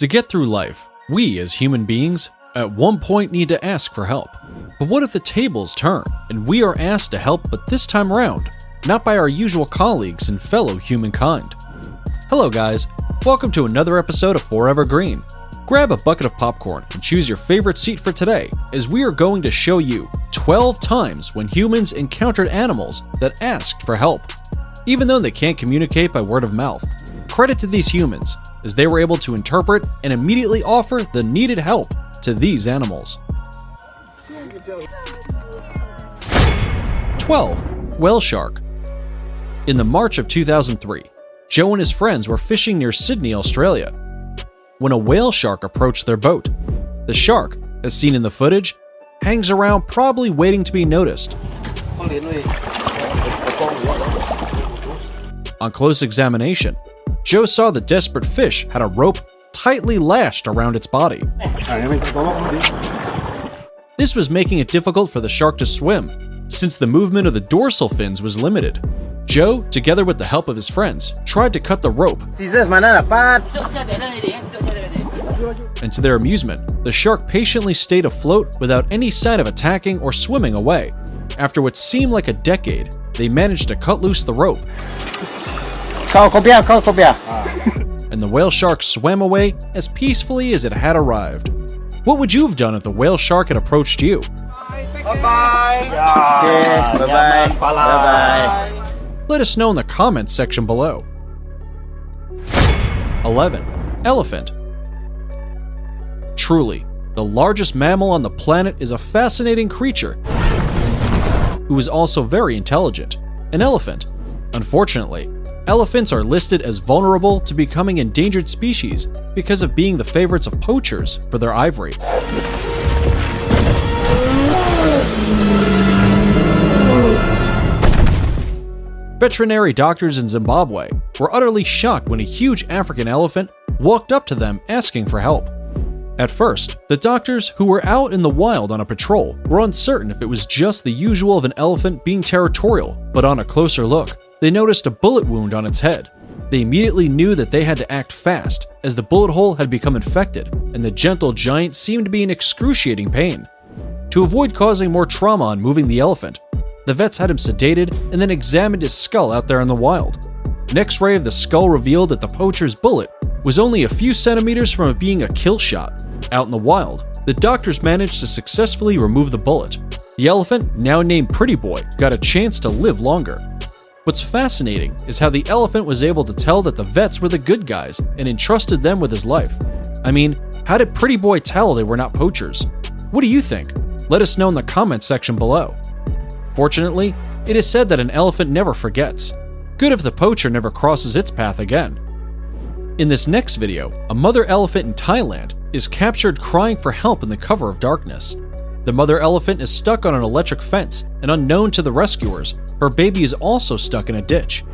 To get through life, we as human beings at one point need to ask for help. But what if the tables turn and we are asked to help, but this time around, not by our usual colleagues and fellow humankind? Hello guys, welcome to another episode of Forever Green. Grab a bucket of popcorn and choose your favorite seat for today, as we are going to show you 12 times when humans encountered animals that asked for help. Even though they can't communicate by word of mouth, credit to these humans, as they were able to interpret and immediately offer the needed help to these animals. 12. Whale shark. In the March of 2003, Joe and his friends were fishing near Sydney, Australia, when a whale shark approached their boat. The shark, as seen in the footage, hangs around probably waiting to be noticed. On close examination, Joe saw the desperate fish had a rope tightly lashed around its body. This was making it difficult for the shark to swim, since the movement of the dorsal fins was limited. Joe, together with the help of his friends, tried to cut the rope. And to their amusement, the shark patiently stayed afloat without any sign of attacking or swimming away. After what seemed like a decade, they managed to cut loose the rope. And the whale shark swam away as peacefully as it had arrived. What would you have done if the whale shark had approached you? Bye-bye. Bye-bye. Let us know in the comments section below. 11. Elephant. Truly, the largest mammal on the planet is a fascinating creature who is also very intelligent, an elephant. Unfortunately, elephants are listed as vulnerable to becoming endangered species because of being the favorites of poachers for their ivory. Veterinary doctors in Zimbabwe were utterly shocked when a huge African elephant walked up to them asking for help. At first, the doctors who were out in the wild on a patrol were uncertain if it was just the usual of an elephant being territorial, but on a closer look, they noticed a bullet wound on its head. They immediately knew that they had to act fast, as the bullet hole had become infected, and the gentle giant seemed to be in excruciating pain. To avoid causing more trauma on moving the elephant, the vets had him sedated and then examined his skull out there in the wild. An X-ray of the skull revealed that the poacher's bullet was only a few centimeters from it being a kill shot. Out in the wild, the doctors managed to successfully remove the bullet. The elephant, now named Pretty Boy, got a chance to live longer. What's fascinating is how the elephant was able to tell that the vets were the good guys and entrusted them with his life. I mean, how did Pretty Boy tell they were not poachers? What do you think? Let us know in the comments section below. Fortunately, it is said that an elephant never forgets. Good if the poacher never crosses its path again. In this next video, a mother elephant in Thailand is captured crying for help in the cover of darkness. The mother elephant is stuck on an electric fence, and unknown to the rescuers, her baby is also stuck in a ditch.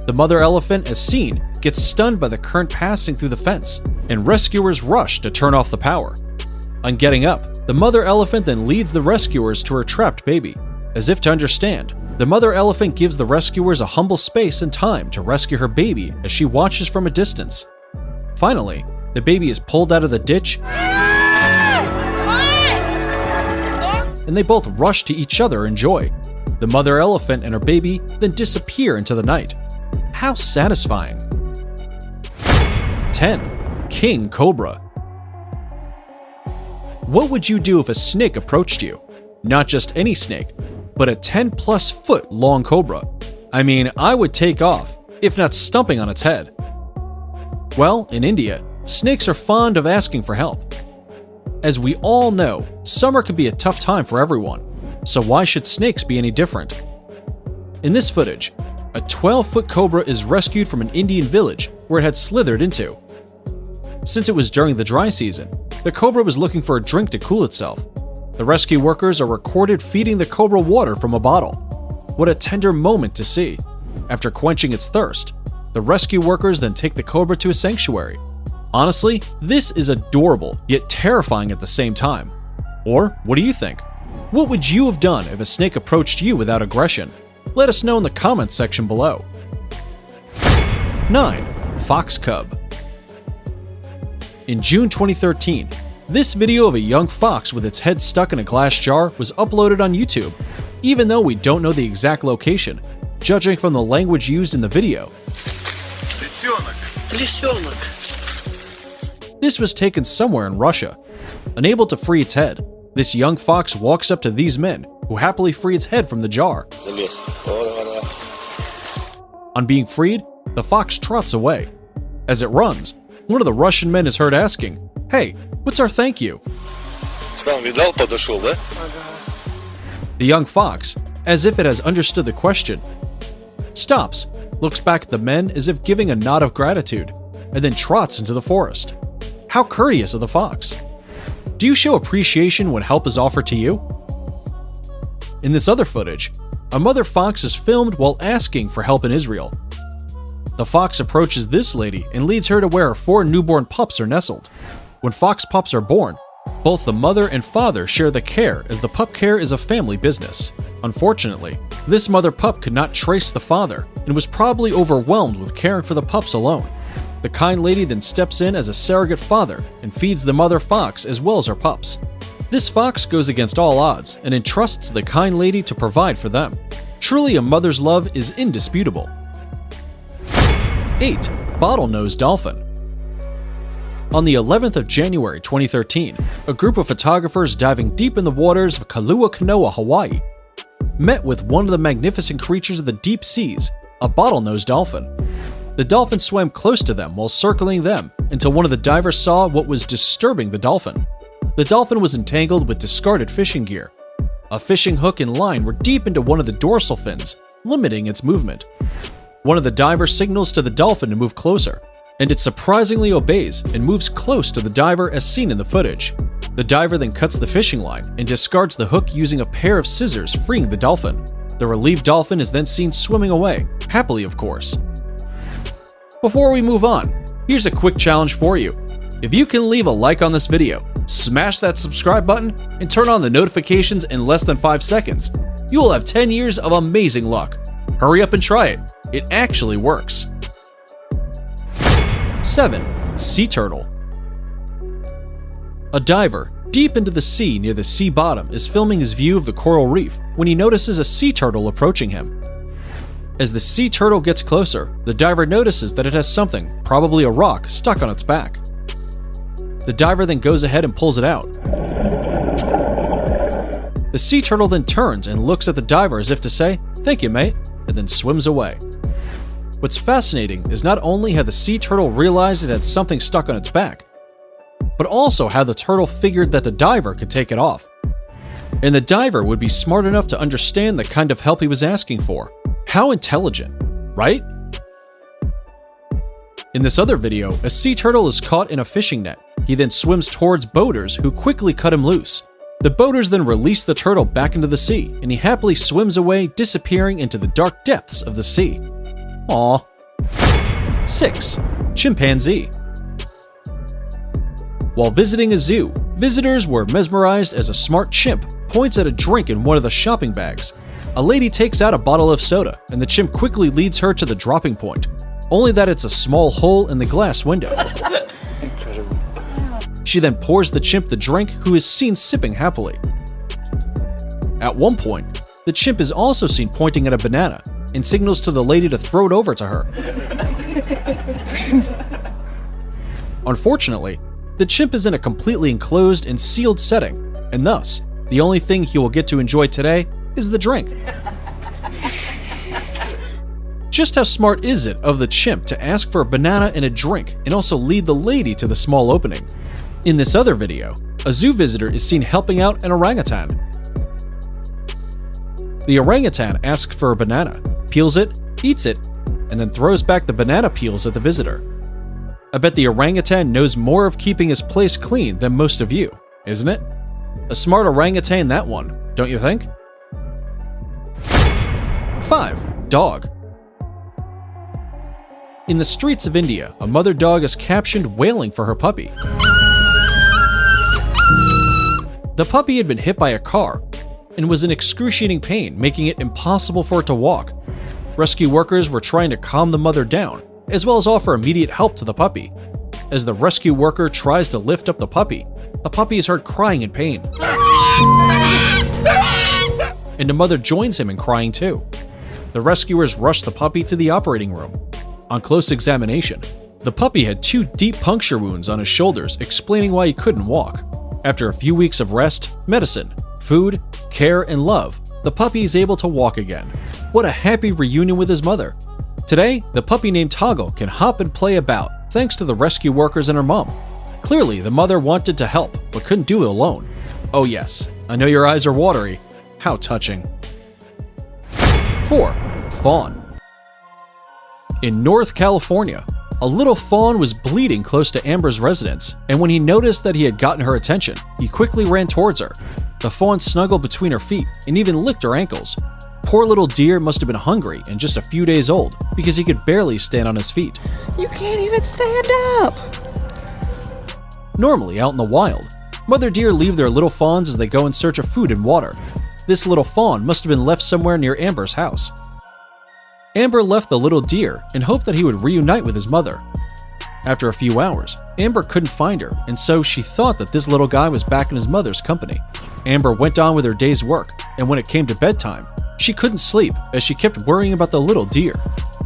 The mother elephant, as seen, gets stunned by the current passing through the fence, and rescuers rush to turn off the power. On getting up, the mother elephant then leads the rescuers to her trapped baby. As if to understand, the mother elephant gives the rescuers a humble space and time to rescue her baby as she watches from a distance. Finally, the baby is pulled out of the ditch, and they both rush to each other in joy. The mother elephant and her baby then disappear into the night. How satisfying! 10. King cobra. What would you do if a snake approached you? Not just any snake, but a 10+ foot long cobra. I mean, I would take off, if not stumping on its head. Well, in India, snakes are fond of asking for help. As we all know, summer can be a tough time for everyone, so why should snakes be any different? In this footage, a 12-foot cobra is rescued from an Indian village where it had slithered into. Since it was during the dry season, the cobra was looking for a drink to cool itself. The rescue workers are recorded feeding the cobra water from a bottle. What a tender moment to see. After quenching its thirst, the rescue workers then take the cobra to a sanctuary. Honestly, this is adorable, yet terrifying at the same time. Or, what do you think? What would you have done if a snake approached you without aggression? Let us know in the comments section below. 9. fox cub. In June 2013, this video of a young fox with its head stuck in a glass jar was uploaded on YouTube, even though we don't know the exact location, judging from the language used in the video. This was taken somewhere in Russia. Unable to free its head, this young fox walks up to these men, who happily free its head from the jar. On being freed, the fox trots away. As it runs, one of the Russian men is heard asking, "Hey, what's our thank you?" The young fox, as if it has understood the question, stops, looks back at the men as if giving a nod of gratitude, and then trots into the forest. How courteous of the fox! Do you show appreciation when help is offered to you? In this other footage, a mother fox is filmed while asking for help in Israel. The fox approaches this lady and leads her to where her 4 newborn pups are nestled. When fox pups are born, both the mother and father share the care, as the pup care is a family business. Unfortunately, this mother pup could not trace the father and was probably overwhelmed with caring for the pups alone. The kind lady then steps in as a surrogate father and feeds the mother fox as well as her pups. This fox goes against all odds and entrusts the kind lady to provide for them. Truly, a mother's love is indisputable. 8. Bottlenose dolphin. On the 11th of January 2013, a group of photographers diving deep in the waters of Kailua Kanoa, Hawaii, met with one of the magnificent creatures of the deep seas, a bottlenose dolphin. The dolphin swam close to them while circling them until one of the divers saw what was disturbing the dolphin. The dolphin was entangled with discarded fishing gear. A fishing hook and line were deep into one of the dorsal fins, limiting its movement. One of the divers signals to the dolphin to move closer, and it surprisingly obeys and moves close to the diver as seen in the footage. The diver then cuts the fishing line and discards the hook using a pair of scissors, freeing the dolphin. The relieved dolphin is then seen swimming away, happily of course. Before we move on, here's a quick challenge for you. If you can leave a like on this video, smash that subscribe button, and turn on the notifications in less than 5 seconds, you will have 10 years of amazing luck. Hurry up and try it. It actually works. 7. Sea turtle. A diver deep into the sea near the sea bottom is filming his view of the coral reef when he notices a sea turtle approaching him. As the sea turtle gets closer, the diver notices that it has something, probably a rock, stuck on its back. The diver then goes ahead and pulls it out. The sea turtle then turns and looks at the diver as if to say, "Thank you, mate," and then swims away. What's fascinating is not only how the sea turtle realized it had something stuck on its back, but also how the turtle figured that the diver could take it off. And the diver would be smart enough to understand the kind of help he was asking for. How intelligent, right? In this other video, a sea turtle is caught in a fishing net. He then swims towards boaters who quickly cut him loose. The boaters then release the turtle back into the sea, and he happily swims away, disappearing into the dark depths of the sea. Aww. 6. Chimpanzee. While visiting a zoo, visitors were mesmerized as a smart chimp points at a drink in one of the shopping bags. A lady takes out a bottle of soda, and the chimp quickly leads her to the dropping point, only that it's a small hole in the glass window. She then pours the chimp the drink, who is seen sipping happily. At one point, the chimp is also seen pointing at a banana and signals to the lady to throw it over to her. Unfortunately, the chimp is in a completely enclosed and sealed setting, and thus, the only thing he will get to enjoy today is the drink. Just how smart is it of the chimp to ask for a banana and a drink and also lead the lady to the small opening? In this other video, a zoo visitor is seen helping out an orangutan. The orangutan asks for a banana, peels it, eats it, and then throws back the banana peels at the visitor. I bet the orangutan knows more of keeping his place clean than most of you, isn't it? A smart orangutan, that one, don't you think? 5. Dog. In the streets of India, a mother dog is captioned wailing for her puppy. The puppy had been hit by a car and was in excruciating pain, making it impossible for it to walk. Rescue workers were trying to calm the mother down, as well as offer immediate help to the puppy. As the rescue worker tries to lift up the puppy is heard crying in pain. And the mother joins him in crying too. The rescuers rush the puppy to the operating room. On close examination, the puppy had 2 deep puncture wounds on his shoulders, explaining why he couldn't walk. After a few weeks of rest, medicine, food, care, and love, the puppy is able to walk again. What a happy reunion with his mother. Today, the puppy named Toggle can hop and play about thanks to the rescue workers and her mom. Clearly, the mother wanted to help, but couldn't do it alone. Oh yes, I know your eyes are watery. How touching. 4. Fawn. In North California, a little fawn was bleeding close to Amber's residence, and when he noticed that he had gotten her attention, he quickly ran towards her. The fawn snuggled between her feet and even licked her ankles. Poor little deer must have been hungry and just a few days old because he could barely stand on his feet. You can't even stand up! Normally, out in the wild, mother deer leave their little fawns as they go in search of food and water. This little fawn must have been left somewhere near Amber's house. Amber left the little deer and hoped that he would reunite with his mother. After a few hours, Amber couldn't find her, and so she thought that this little guy was back in his mother's company. Amber went on with her day's work, and when it came to bedtime, she couldn't sleep as she kept worrying about the little deer.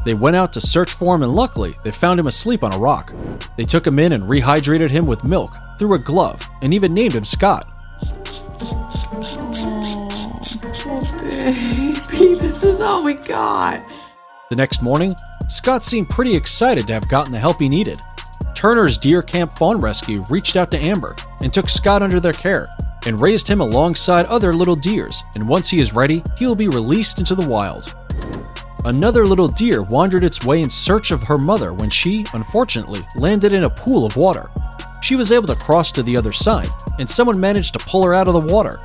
They went out to search for him, and luckily, they found him asleep on a rock. They took him in and rehydrated him with milk through a glove and even named him Scott. Oh, baby, this is all we got. The next morning, Scott seemed pretty excited to have gotten the help he needed. Turner's Deer Camp Fawn Rescue reached out to Amber and took Scott under their care and raised him alongside other little deers, and once he is ready, he will be released into the wild. Another little deer wandered its way in search of her mother when she, unfortunately, landed in a pool of water. She was able to cross to the other side, and someone managed to pull her out of the water.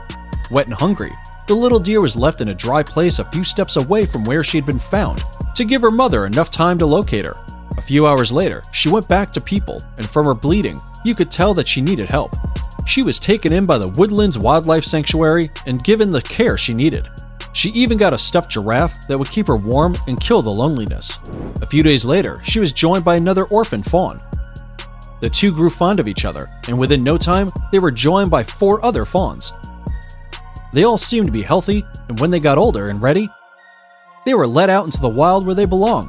Wet and hungry, the little deer was left in a dry place a few steps away from where she had been found to give her mother enough time to locate her. A few hours later, she went back to people, and from her bleeding, you could tell that she needed help. She was taken in by the Woodlands Wildlife Sanctuary and given the care she needed. She even got a stuffed giraffe that would keep her warm and kill the loneliness. A few days later, she was joined by another orphan fawn. The two grew fond of each other, and within no time, they were joined by 4 other fawns. They all seemed to be healthy, and when they got older and ready, they were let out into the wild where they belong.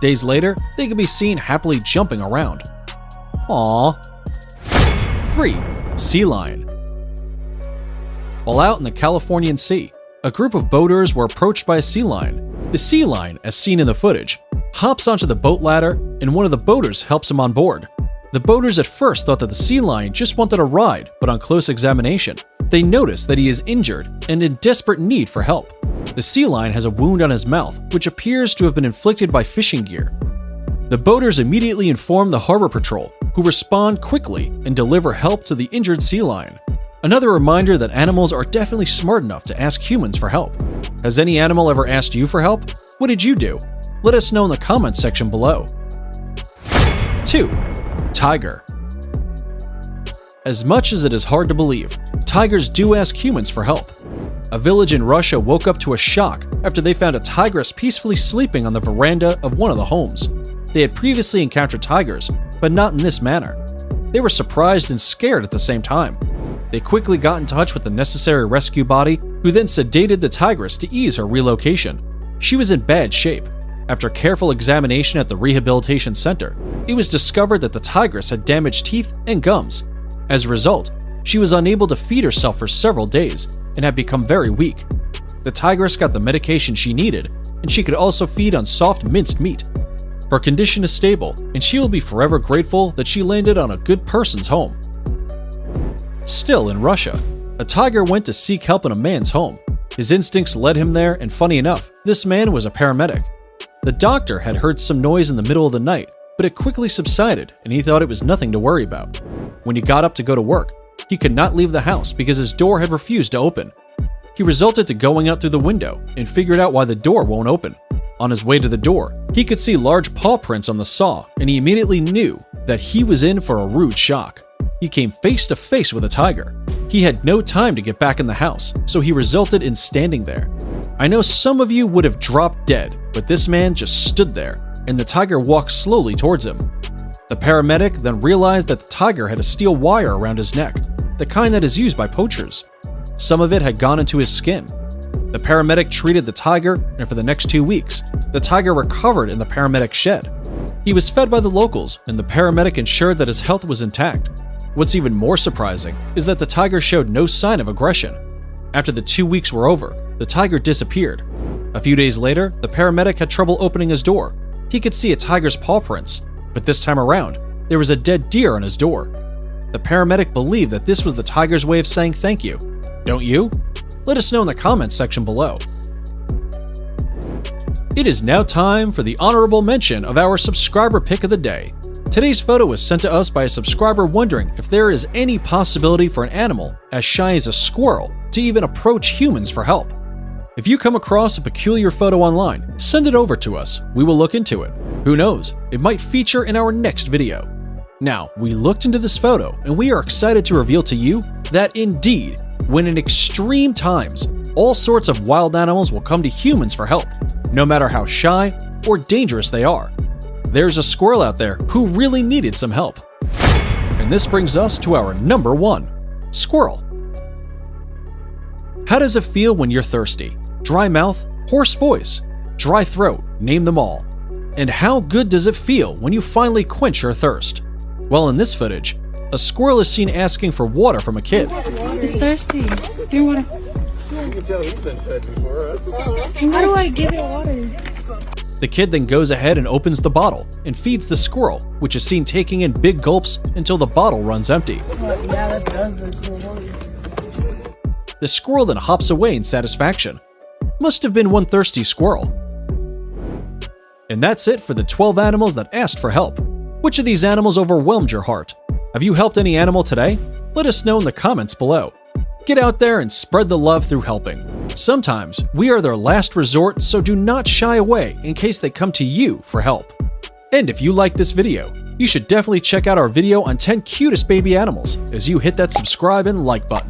Days later, they could be seen happily jumping around. Aww. 3. Sea lion. While out in the Californian Sea, a group of boaters were approached by a sea lion. The sea lion, as seen in the footage, hops onto the boat ladder, and one of the boaters helps him on board. The boaters at first thought that the sea lion just wanted a ride, but on close examination, they notice that he is injured and in desperate need for help. The sea lion has a wound on his mouth, which appears to have been inflicted by fishing gear. The boaters immediately inform the harbor patrol, who respond quickly and deliver help to the injured sea lion. Another reminder that animals are definitely smart enough to ask humans for help. Has any animal ever asked you for help? What did you do? Let us know in the comments section below. 2. Tiger. As much as it is hard to believe, tigers do ask humans for help. A village in Russia woke up to a shock after they found a tigress peacefully sleeping on the veranda of one of the homes. They had previously encountered tigers, but not in this manner. They were surprised and scared at the same time. They quickly got in touch with the necessary rescue body, who then sedated the tigress to ease her relocation. She was in bad shape. After careful examination at the rehabilitation center, it was discovered that the tigress had damaged teeth and gums. As a result, she was unable to feed herself for several days and had become very weak. The tigress got the medication she needed, and she could also feed on soft minced meat. Her condition is stable, and she will be forever grateful that she landed on a good person's home. Still in Russia, a tiger went to seek help in a man's home. His instincts led him there, and funny enough, this man was a paramedic. The doctor had heard some noise in the middle of the night, but it quickly subsided, and he thought it was nothing to worry about. When he got up to go to work, he could not leave the house because his door had refused to open. He resorted to going out through the window and figured out why the door won't open. On his way to the door, he could see large paw prints on the saw, and he immediately knew that he was in for a rude shock. He came face to face with a tiger. He had no time to get back in the house, so he resulted in standing there. I know some of you would have dropped dead, but this man just stood there. and the tiger walked slowly towards him. The paramedic then realized that the tiger had a steel wire around his neck, the kind that is used by poachers. Some of it had gone into his skin. The paramedic treated the tiger, and for the next 2 weeks, the tiger recovered in the paramedic shed. He was fed by the locals, and the paramedic ensured that his health was intact. What's even more surprising is that the tiger showed no sign of aggression. After the 2 weeks were over, the tiger disappeared. A few days later, the paramedic had trouble opening his door. He could see a tiger's paw prints, but this time around, there was a dead deer on his door. The paramedic believed that this was the tiger's way of saying thank you. Don't you? Let us know in the comments section below. It is now time for the honorable mention of our subscriber pick of the day. Today's photo was sent to us by a subscriber wondering if there is any possibility for an animal as shy as a squirrel to even approach humans for help. If you come across a peculiar photo online, send it over to us. We will look into it. Who knows, it might feature in our next video. Now, we looked into this photo and we are excited to reveal to you that indeed, when in extreme times, all sorts of wild animals will come to humans for help, no matter how shy or dangerous they are. There's a squirrel out there who really needed some help. And this brings us to our number 1, squirrel. How does it feel when you're thirsty? Dry mouth, hoarse voice, dry throat, name them all. And how good does it feel when you finally quench your thirst? Well, in this footage, a squirrel is seen asking for water from a kid. He's thirsty. Give me water. You can tell he's been fed before. How do I give it water? The kid then goes ahead and opens the bottle and feeds the squirrel, which is seen taking in big gulps until the bottle runs empty. Yeah, that does look cool. The squirrel then hops away in satisfaction. Must have been one thirsty squirrel. And that's it for the 12 animals that asked for help. Which of these animals overwhelmed your heart? Have you helped any animal today? Let us know in the comments below. Get out there and spread the love through helping. Sometimes we are their last resort, so do not shy away in case they come to you for help. And if you like this video, you should definitely check out our video on 10 cutest baby animals as you hit that subscribe and like button.